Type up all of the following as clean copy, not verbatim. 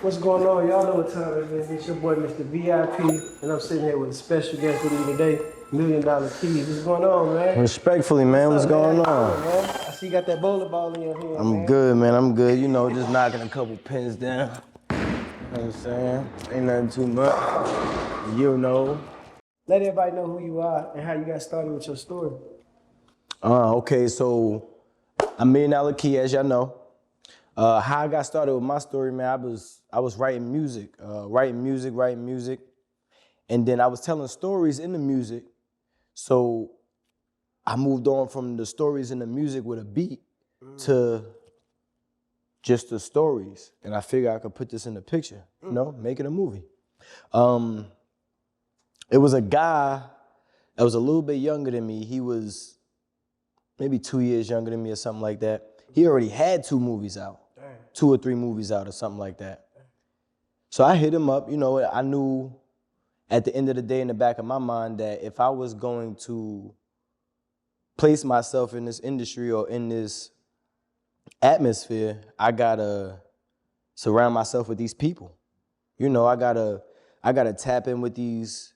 What's going on? Y'all know what time it is. It's your boy, Mr. VIP, and I'm sitting here with a special guest with me today, MillionDollaKeii. What's going on, man? Respectfully, man, what's going on? Man? I see you got that bowling ball in your hand, I'm good, man, I'm good. You know, just knocking a couple pins down. You know what I'm saying? Ain't nothing too much. You know. Let everybody know who you are and how you got started with your story. Okay, so I'm MillionDollaKeii, as y'all know. How I got started with my story, man, I was writing music, writing music. And then I was telling stories in the music. So I moved on from the stories in the music with a beat to just the stories. And I figured I could put this in the picture, you know, make it a movie. It was a guy that was a little bit younger than me. He was maybe 2 years younger than me or something like that. He already had 2 movies out, 2 or 3 movies out or something like that. So I hit him up, you know, I knew at the end of the day in the back of my mind that if I was going to place myself in this industry or in this atmosphere, I gotta surround myself with these people. You know, I gotta tap in with these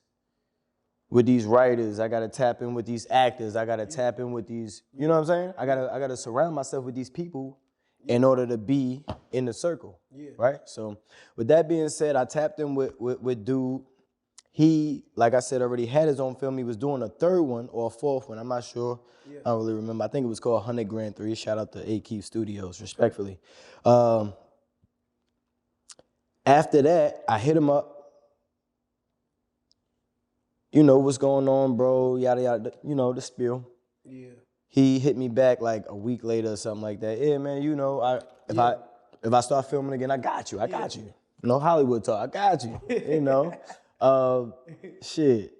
writers. I gotta tap in with these actors. I gotta tap in with these, you know what I'm saying? I gotta surround myself with these people in order to be in the circle, right? So with that being said, I tapped in with dude. He, like I said, already had his own film. He was doing a 3rd one or a 4th one, I'm not sure. I don't really remember. I think it was called 100 Grand 3. Shout out to Keith Studios, respectfully. After that, I hit him up. You know, what's going on, bro, yada, yada, you know, the spiel. Yeah. He hit me back like a week later or something like that. Yeah, man, you know, if I start filming again, I got you. You know, Hollywood talk, I got you, you know. Shit.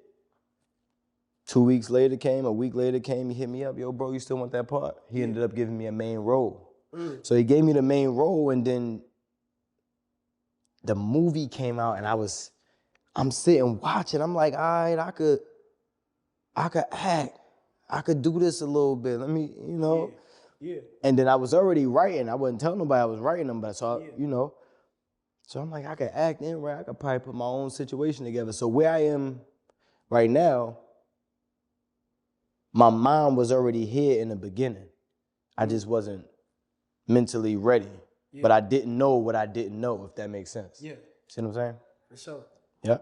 2 weeks later came, a week later came, he hit me up, yo, bro, you still want that part? He ended up giving me a main role. So he gave me the main role, and then the movie came out, and I'm sitting watching, I'm like, all right, I could act. I could do this a little bit, let me, you know. Yeah. And then I was already writing, I wasn't telling nobody I was writing them, but so, you know. So I'm like, I could act and write, I could probably put my own situation together. So where I am right now, my mind was already here in the beginning. I just wasn't mentally ready. But I didn't know what I didn't know, if that makes sense. Yeah. See what I'm saying? For sure. Yeah.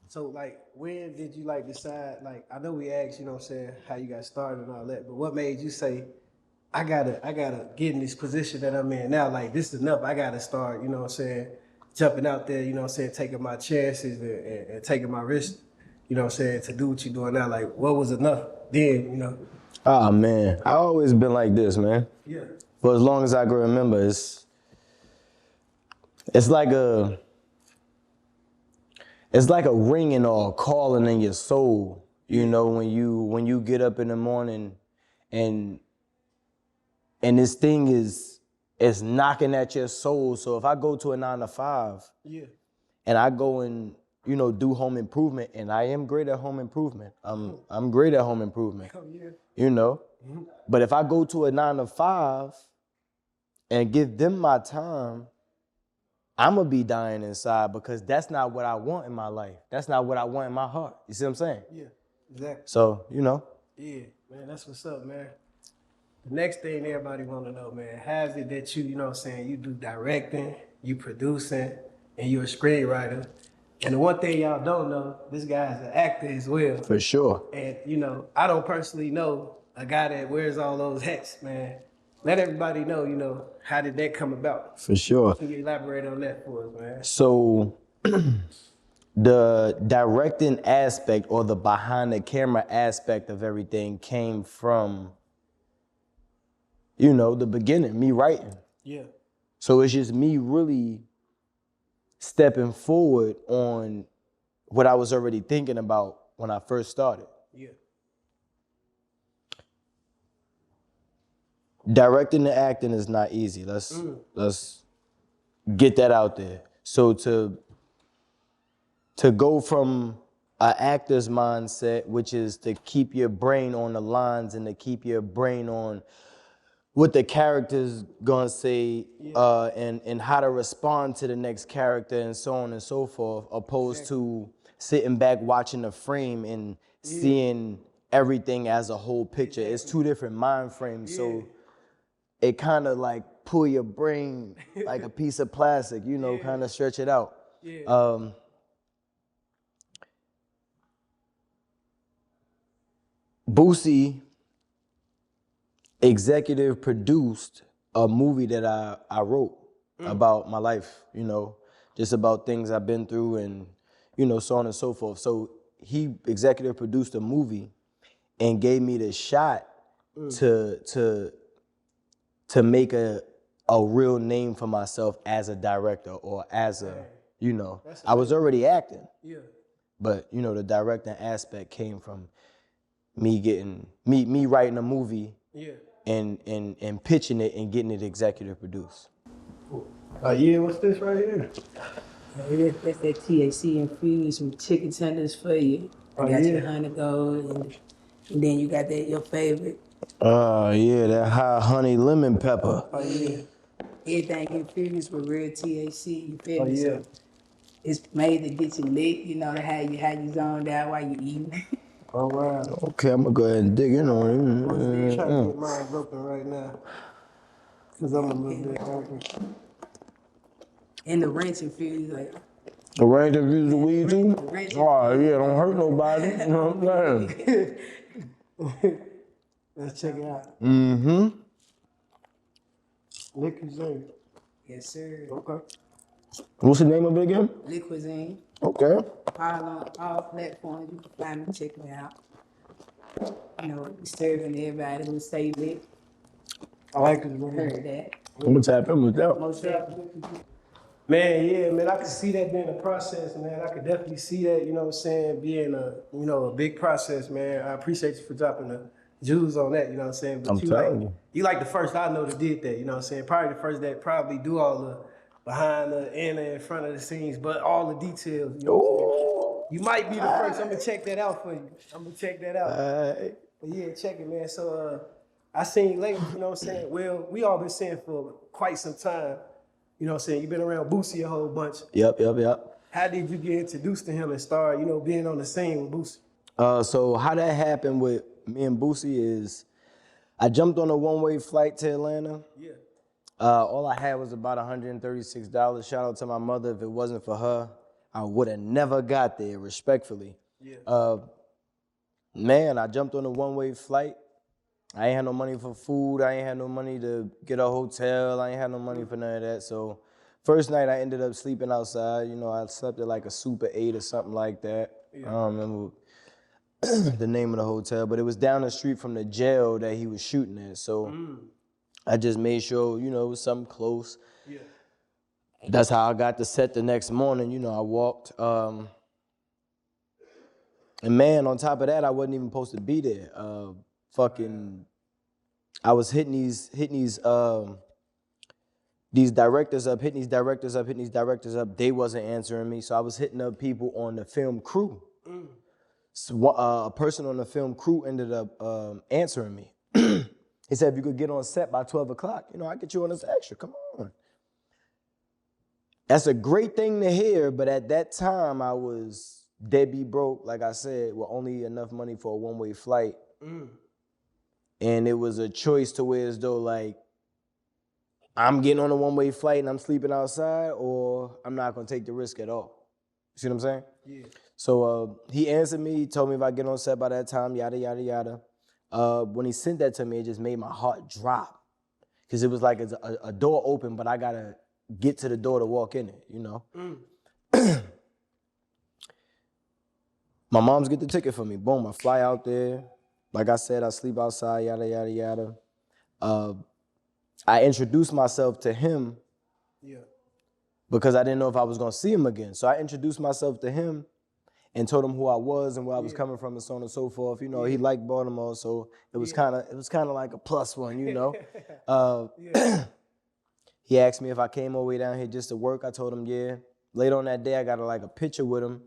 So like, when did you like decide, like, I know we asked, you know what I'm saying, how you got started and all that, but what made you say, I gotta get in this position that I'm in now, like this is enough, I gotta start, you know what I'm saying, jumping out there, you know what I'm saying, taking my chances and taking my risks, you know what I'm saying, to do what you're doing now, like what was enough then, you know? Oh man, I always been like this, man. Yeah. For as long as I can remember, it's like a ringing or a calling in your soul, you know, when you get up in the morning and this thing is knocking at your soul. So if I go to a 9 to 5 and I go and, you know, do home improvement, and I am great at home improvement. I'm great at home improvement, you know. But if I go to a 9 to 5 and give them my time, I'm gonna be dying inside, because that's not what I want in my life. That's not what I want in my heart. You see what I'm saying? Yeah, exactly. So, you know. Yeah, man, that's what's up, man. The next thing everybody want to know, man, how is it that you know what I'm saying, you do directing, you producing, and you're a screenwriter. And the one thing y'all don't know, this guy's an actor as well. For sure. And, you know, I don't personally know a guy that wears all those hats, man. Let everybody know, you know, how did that come about? For sure. Can you elaborate on that for us, man? So, the directing aspect, or the behind the camera aspect of everything, came from, you know, the beginning, me writing. Yeah. So it's just me really stepping forward on what I was already thinking about when I first started. Yeah. Directing and acting is not easy. Let's get that out there. So to go from an actor's mindset, which is to keep your brain on the lines and to keep your brain on what the character's gonna say, and how to respond to the next character and so on and so forth, opposed to sitting back watching the frame and seeing everything as a whole picture. It's two different mind frames, so it kind of like pull your brain like a piece of plastic, you know, kind of stretch it out. Boosie executive produced a movie that I wrote about my life, you know, just about things I've been through and, you know, so on and so forth. So he executive produced a movie and gave me the shot to make a real name for myself as a director or as a, you know, I was already acting. But, you know, the directing aspect came from me getting, me writing a movie and pitching it and getting it executive produced. What's this right here? That's that THC infused some chicken tenders for you. I got your honey gold, and then you got that your favorite. That hot honey lemon pepper. Everything infused with real THC, you feel me? So it's made to get you lit, you know, to have you zoned out while you eating. All right. Okay, I'm gonna go ahead and dig in on it. I'm trying to get mine open right now. Cause I'm a little bit hungry. And the ranch infused, like. The range of use the weed too? Oh yeah, don't hurt nobody. You know what I'm saying? Let's check it out. Mm-hmm. Liquor. Yes, sir. Okay. What's the name of it again? Liquizine. Okay. All on all platforms, you can find me, check me out. You know, serving everybody who say lit. I like this one. Heard that. I'm gonna tap in with that. Most definitely. Man, I could see that being a process, man. I could definitely see that, you know what I'm saying, being a big process, man. I appreciate you for dropping the jewels on that, you know what I'm saying? But I'm telling you. You like the first I know that did that, you know what I'm saying? Probably the first that probably do all the behind the and in front of the scenes, but all the details, you know what I'm saying? You might be the first. I'm gonna check that out for you. I'm gonna check that out. But yeah, check it, man. So I seen lately, you know what I'm saying? Well, we all been saying for quite some time. You know what I'm saying? You've been around Boosie a whole bunch. Yep. How did you get introduced to him and start, you know, being on the scene with Boosie? So how that happened with me and Boosie is I jumped on a one-way flight to Atlanta. Yeah. All I had was about $136. Shout out to my mother. If it wasn't for her, I would have never got there, respectfully. Yeah. Man, I jumped on a one-way flight. I ain't had no money for food. I ain't had no money to get a hotel. I ain't had no money for none of that. So first night I ended up sleeping outside. You know, I slept at like a Super 8 or something like that. Yeah. I don't remember the name of the hotel, but it was down the street from the jail that he was shooting at. So I just made sure, you know, it was something close. Yeah. That's how I got the set the next morning. You know, I walked. And man, on top of that, I wasn't even supposed to be there. I was hitting these directors up, hitting these directors up. They wasn't answering me, so I was hitting up people on the film crew. So, a person on the film crew ended up answering me. He said, if you could get on set by 12 o'clock, you know, I'll get you on this extra, come on. That's a great thing to hear, but at that time, I was deadbeat broke, like I said, with only enough money for a one-way flight. And it was a choice to where as though like, I'm getting on a one-way flight and I'm sleeping outside, or I'm not gonna take the risk at all. See what I'm saying? Yeah. So he answered me, he told me if I get on set by that time, yada, yada, yada. When he sent that to me, it just made my heart drop. Cause it was like a door open, but I gotta get to the door to walk in it, you know? My mom's get the ticket for me. Boom, I fly out there. Like I said, I sleep outside, yada, yada, yada. I introduced myself to him because I didn't know if I was gonna see him again. So I introduced myself to him and told him who I was and where I was coming from and so on and so forth. You know, he liked Baltimore, so it was kind of like a plus one, you know. He asked me if I came all the way down here just to work. I told him, yeah. Later on that day, I got like a picture with him.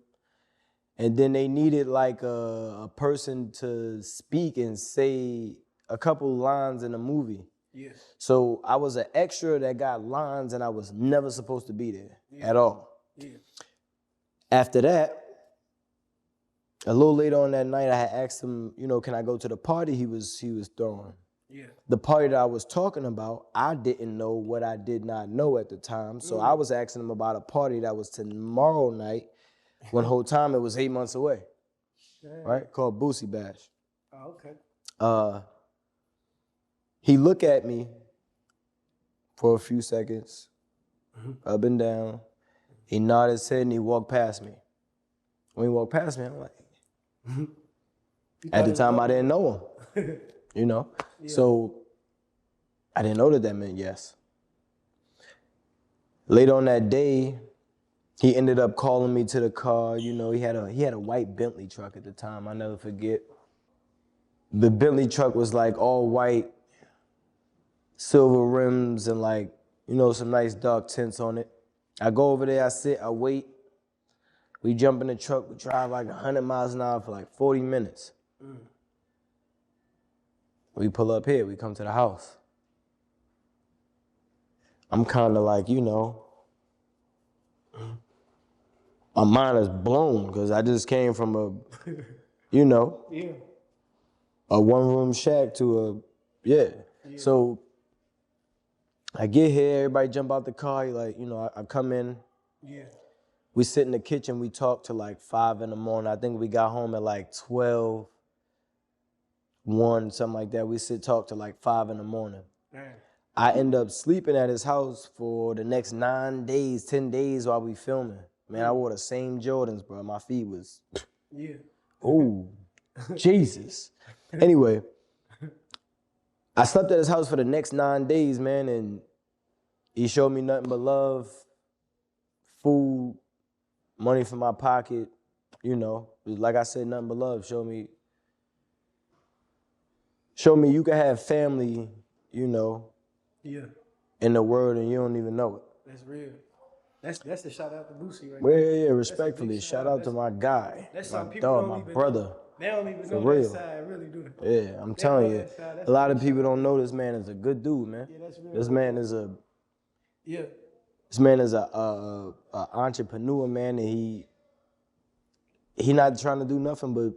And then they needed like a person to speak and say a couple lines in the movie. Yeah. So I was an extra that got lines and I was never supposed to be there at all. Yeah. After that, a little later on that night, I had asked him, you know, can I go to the party he was throwing? Yeah. The party that I was talking about, I didn't know what I did not know at the time. So I was asking him about a party that was tomorrow night, when whole time it was 8 months away, right? Called Boosie Bash. Oh, okay. He looked at me for a few seconds, up and down. He nodded his head and he walked past me. When he walked past me, I'm like, at the time I didn't know him, you know? Yeah. So I didn't know that meant yes. Later on that day, he ended up calling me to the car. You know, he had a white Bentley truck at the time, I'll never forget. The Bentley truck was like all white, silver rims and like, you know, some nice dark tints on it. I go over there, I sit, I wait. We jump in the truck, we drive like 100 miles an hour for like 40 minutes. We pull up here, we come to the house. I'm kind of like, you know, my mind is blown because I just came from a, you know, a one-room shack to a, So I get here, everybody jump out the car, like, you know, I come in. We sit in the kitchen, we talk till like 5 in the morning. I think we got home at like 12, 1, something like that. We talk till like 5 in the morning. I end up sleeping at his house for the next 9 days, 10 days while we filming. Man, I wore the same Jordans, bro. My feet was, oh, Jesus. Anyway, I slept at his house for the next 9 days, man, and he showed me nothing but love, food, money for my pocket, you know. Like I said, nothing but love. Show me you can have family, you know, in the world and you don't even know it. That's real. That's the shout out to Boosie right there. Yeah, respectfully. Shout out to my guy, my dog, my brother. They don't even know real. that side, really, do they? Yeah, I'm telling you. A lot of people don't know this man is a good dude, man. Yeah, that's real. This man is a This man is a entrepreneur, man, and he not trying to do nothing but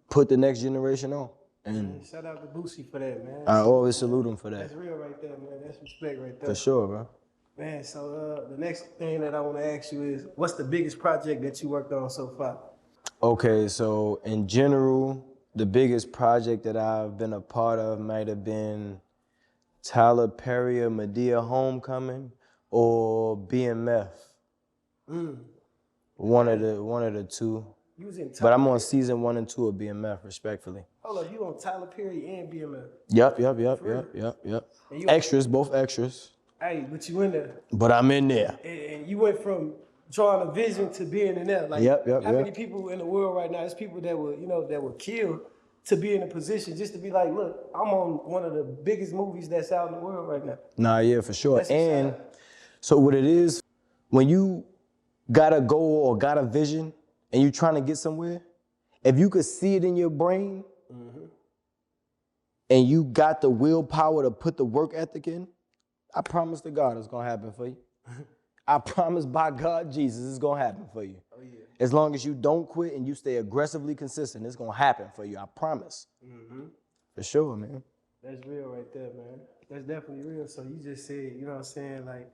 put the next generation on. And shout out to Boosie for that, man. I always salute him for that. That's real right there, man. That's respect right there. For sure, bro. Man, so the next thing that I want to ask you is, what's the biggest project that you worked on so far? Okay, so in general, the biggest project that I've been a part of might have been Tyler Perry or Medea Homecoming or BMF. One of the two. You was in but I'm on season 1 and 2 of BMF, respectfully. Hold up, you on Tyler Perry and BMF? Yep. Extras, both extras. Hey, but you in there. But I'm in there. And you went from drawing a vision to being in there. Like, how many people in the world right now, there's people that were, you know, that were killed to be in a position just to be like, look, I'm on one of the biggest movies that's out in the world right now. Nah, yeah, for sure. And so what it is, when you got a goal or got a vision and you trying to get somewhere, if you could see it in your brain and you got the willpower to put the work ethic in, I promise to God it's gonna happen for you. I promise by God, Jesus, it's gonna happen for you. Oh, yeah. As long as you don't quit and you stay aggressively consistent, it's gonna happen for you, I promise. For sure, man. That's real right there, man. That's definitely real. So you just said, you know what I'm saying, like,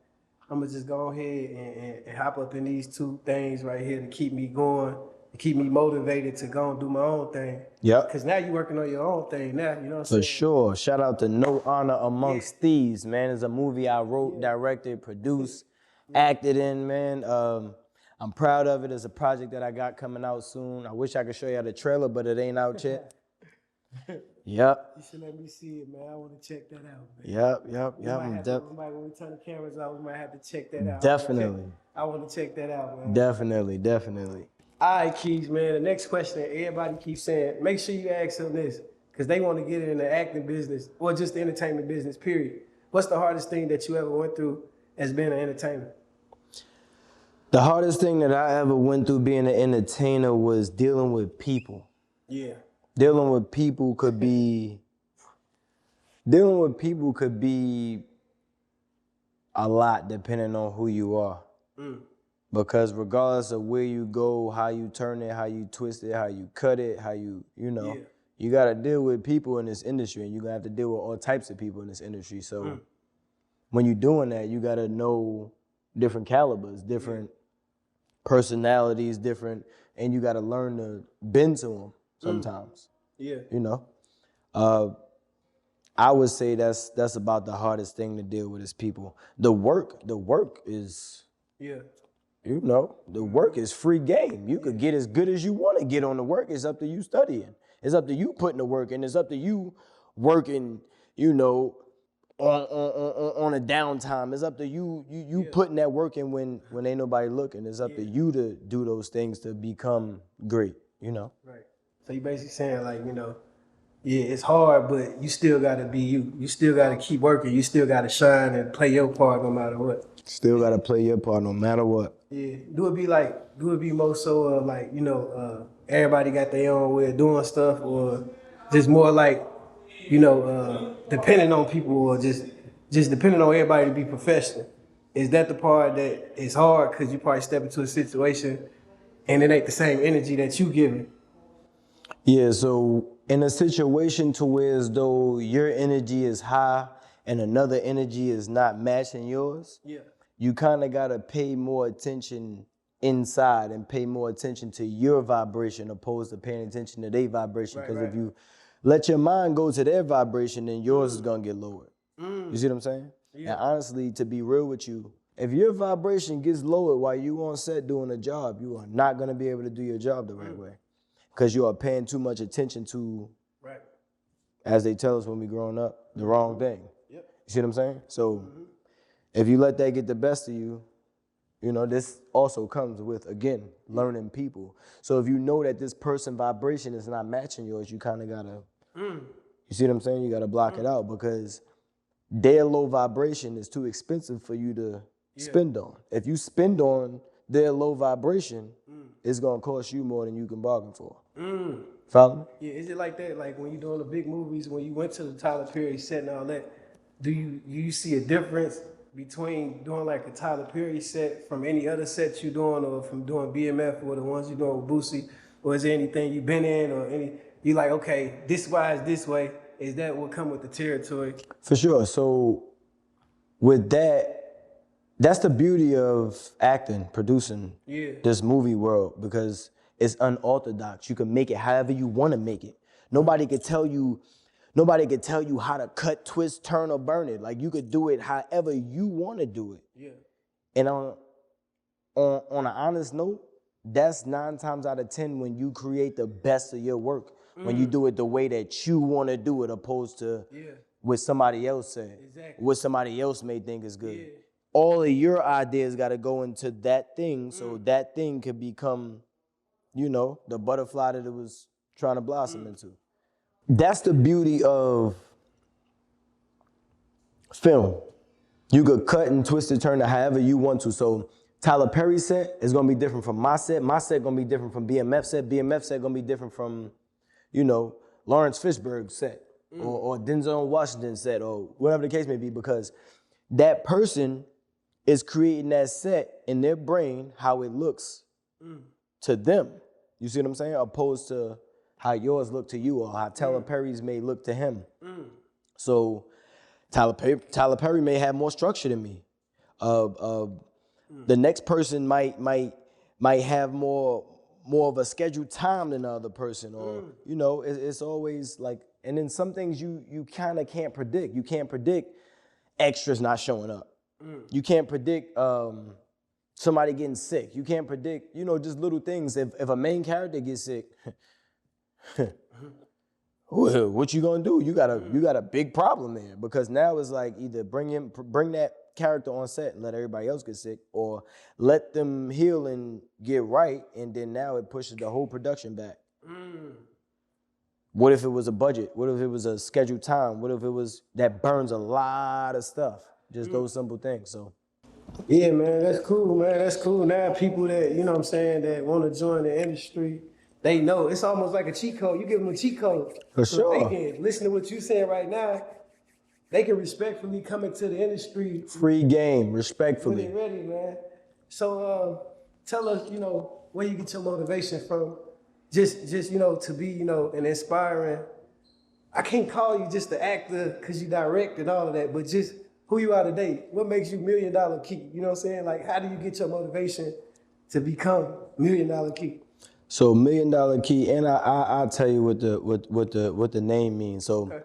I'm gonna just go ahead and hop up in these two things right here to keep me going, to keep me motivated to go and do my own thing. Yep. Because now you're working on your own thing now, you know what I'm saying? For sure. Shout out to No Honor Amongst Thieves, man. It's a movie I wrote, directed, produced, acted in, man. I'm proud of it. It's a project that I got coming out soon. I wish I could show you the trailer, but it ain't out yet. Yep. You should let me see it, man. I want to check that out, man. Yep. When we turn the cameras out, we might have to check that out. Definitely. I want to check that out, man. Definitely. All right, Keys, man. The next question that everybody keeps saying, make sure you ask them this, because they want to get in the acting business or just the entertainment business, period. What's the hardest thing that you ever went through as being an entertainer? The hardest thing that I ever went through being an entertainer was dealing with people. Yeah. Dealing with people could be Dealing with people could be a lot depending on who you are. Because regardless of where you go, how you turn it, how you twist it, how you cut it, how you know, you got to deal with people in this industry, and you're going to have to deal with all types of people in this industry. So when you're doing that, you got to know different calibers, different personalities, different, and you got to learn to bend to them sometimes. You know? I would say that's about the hardest thing to deal with is people. The work is, you know, the work is free game. You could get as good as you want to get on the work. It's up to you studying. It's up to you putting the work in. It's up to you working, you know, on a downtime. It's up to you putting that work in when ain't nobody looking. It's up to you to do those things to become great, you know? Right. So you basically saying like, you know, yeah, it's hard, but you still gotta be you. You still gotta keep working. You still gotta shine and play your part no matter what. Still gotta play your part no matter what. Yeah. Do it be more so like, you know, everybody got their own way of doing stuff, or just more like, you know, depending on people, or just depending on everybody to be professional. Is that the part that is hard because you probably step into a situation and it ain't the same energy that you giving? Yeah, so in a situation to where as though your energy is high and another energy is not matching yours, you kind of got to pay more attention inside and pay more attention to your vibration opposed to paying attention to their vibration. Because if you let your mind go to their vibration, then yours is going to get lowered. You see what I'm saying? And honestly, to be real with you, if your vibration gets lowered while you on set doing a job, you are not going to be able to do your job the right way. Because you are paying too much attention to, as they tell us when we growing up, the wrong thing. You see what I'm saying? So if you let that get the best of you, you know, this also comes with, again, learning people. So if you know that this person vibration is not matching yours, you kind of got to, you see what I'm saying? You got to block it out because their low vibration is too expensive for you to spend on. If you spend on their low vibration, it's going to cost you more than you can bargain for. Follow me? Yeah, is it like that? Like when you're doing the big movies, when you went to the Tyler Perry set and all that, do you see a difference between doing like a Tyler Perry set from any other sets you're doing, or from doing BMF or the ones you're doing with Boosie? Or is there anything you've been in, or you like, okay, this why is this way? Is that what come with the territory? For sure. So with that, that's the beauty of acting, producing this movie world, because it's unorthodox. You can make it however you want to make it. Nobody could tell you how to cut, twist, turn, or burn it. Like, you could do it however you want to do it. And on an honest note, that's 9 times out of 10 when you create the best of your work. When you do it the way that you want to do it, opposed to what somebody else said, what somebody else may think is good. All of your ideas got to go into that thing, so that thing could become, you know, the butterfly that it was trying to blossom into. That's the beauty of film. You could cut and twist and turn it however you want to. So Tyler Perry's set is going to be different from my set. My set going to be different from BMF set. BMF set going to be different from, you know, Lawrence Fishburne's set or Denzel Washington's set, or whatever the case may be, because that person is creating that set in their brain how it looks to them. You see what I'm saying? Opposed to how yours look to you, or how Tyler Perry's may look to him. So Tyler Perry may have more structure than me. The next person might have more of a scheduled time than the other person, or you know, it's always like. And then some things you kind of can't predict. You can't predict extras not showing up. You can't predict somebody getting sick. You can't predict, you know, just little things. If a main character gets sick, what you gonna do? You got a big problem there, because now it's like either bring that character on set and let everybody else get sick, or let them heal and get right, and then now it pushes the whole production back. What if it was a budget? What if it was a scheduled time? What if it was that burns a lot of stuff? Just those simple things. So yeah, man, that's cool, man. That's cool. Now people that, you know what I'm saying, that want to join the industry, they know. It's almost like a cheat code. You give them a cheat code. For so sure. they can listen to what you're saying right now, they can respectfully come into the industry. Free game, When respectfully. they ready, man. So tell us, you know, where you get your motivation from. Just you know, to be, you know, an inspiring. I can't call you just the actor because you direct and all of that, but just who you are today. What makes you MillionDollaKeii? You know what I'm saying? Like, how do you get your motivation to become MillionDollaKeii? So MillionDollaKeii, and I'll tell you what the name means. So Okay.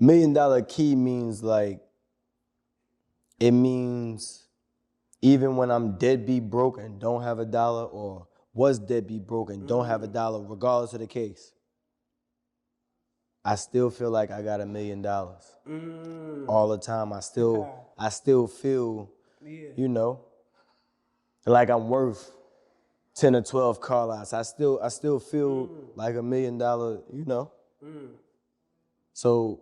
MillionDollaKeii means like, it means even when I'm deadbeat broke and don't have a dollar, or was deadbeat broke and don't have a dollar, regardless of the case, I still feel like I got $1 million all the time. I still feel, you know, like I'm worth 10 or 12 car lots. I still feel like $1 million, you know. So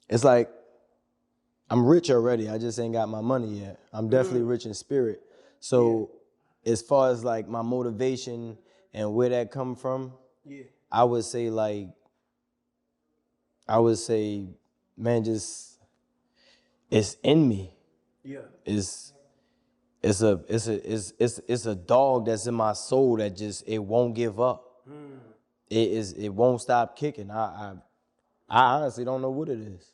it's like I'm rich already. I just ain't got my money yet. I'm definitely rich in spirit. So as far as like my motivation and where that come from, I would say, man, just it's in me. Yeah. It's a dog that's in my soul that just, it won't give up. It won't stop kicking. I honestly don't know what it is.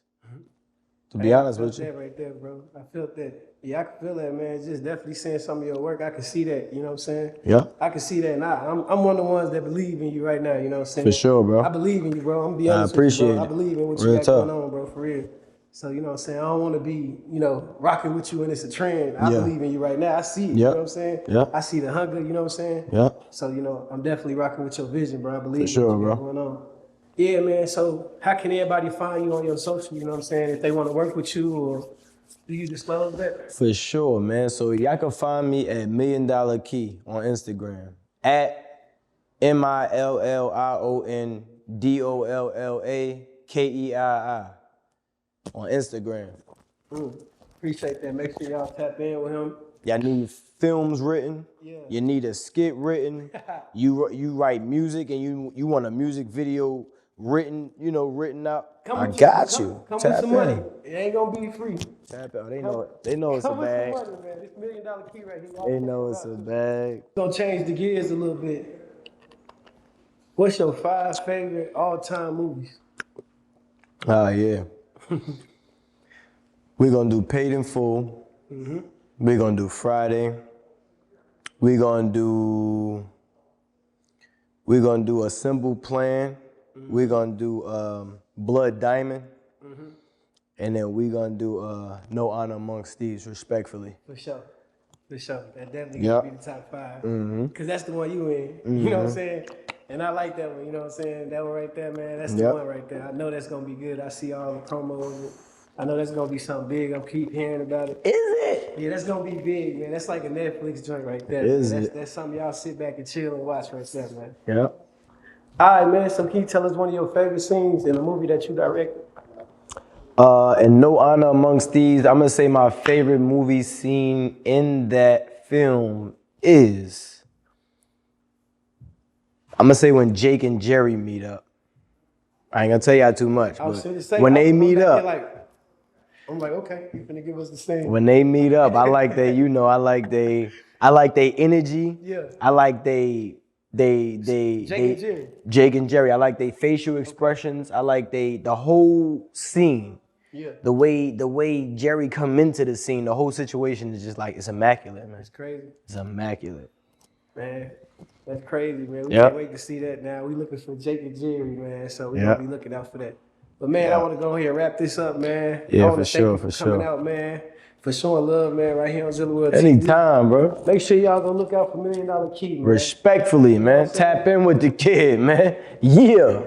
To be honest with I felt you. that right there, bro. I felt that. Yeah, I can feel that, man. Just definitely seeing some of your work. I can see that, you know what I'm saying? Yeah. I can see that. And I'm one of the ones that believe in you right now, you know what I'm saying? For sure, bro. I believe in you, bro. I'm gonna be I honest with you, appreciate bro. I it. believe in what Real you got tough. going on, bro, for real. So, you know what I'm saying? I don't want to be, you know, rocking with you and it's a trend. I Yeah. believe in you right now. I see it, you Yeah. know what I'm saying? Yeah. I see the hunger, you know what I'm saying? Yeah. So, you know, I'm definitely rocking with your vision, bro. I believe in sure, what you got bro. going on. Yeah, man. So how can everybody find you on your social, you know what I'm saying? If they want to work with you, or do you disclose that? For sure, man. So y'all can find me at MillionDollaKeii on Instagram. At MillionDollaKeii on Instagram. Appreciate that. Make sure y'all tap in with him. Y'all need films written. Yeah. You need a skit written. You write music and you want a music video written, you know, written out. I got you. Come Tap with some in. money. It ain't gonna be free. Tap out. They know it's a Come with bag. some money, man. This MillionDollaKeii right here. They know it's a bag. Gonna change the gears a little bit. What's your 5 favorite all-time movies? Oh yeah. We're gonna do Paid in Full. We're gonna do Friday. We're gonna do A Simple Plan. We're gonna do Blood Diamond. And then we're gonna do No Honor Amongst Thieves, respectfully. For sure. For sure. That definitely Yep. gonna be the top 5. Cause that's the one you in. You know what I'm saying? And I like that one, you know what I'm saying? That one right there, man, that's the Yep. one right there. I know that's gonna be good. I see all the promos. I know that's gonna be something big. I'm keep hearing about it. Is it? Yeah, that's gonna be big, man. That's like a Netflix joint right there. Is man. it? That's something y'all sit back and chill and watch right there, man. Yep. All right, man. So can you tell us one of your favorite scenes in a movie that you directed? And No Honor Amongst Thieves, I'm gonna say my favorite movie scene in that film is, I'm gonna say when Jake and Jerry meet up. I ain't gonna tell y'all too much, I was but finna say, when they I'm meet back here up, I'm like, okay, you finna give us the scene. when they meet up, I like they, you know, I like they energy. Yeah. I like Jake and Jerry. Jake and Jerry. I like they facial expressions. I like the whole scene. Yeah. The way Jerry come into the scene, the whole situation is just like, it's immaculate, man. It's crazy. It's immaculate. Man, that's crazy, man. We Yep. can't wait to see that now. We looking for Jake and Jerry, man. So we Yep. gonna be looking out for that. But man, I Yep. want to go ahead and wrap this up, man. Yeah, I want for to sure, thank you for for coming sure. out, man. For showing love, man, right here on ZILLAWORLD TV. Anytime, bro. Make sure y'all go look out for MillionDollaKeii, man. Respectfully, man. Tap in with the kid, man. Yeah.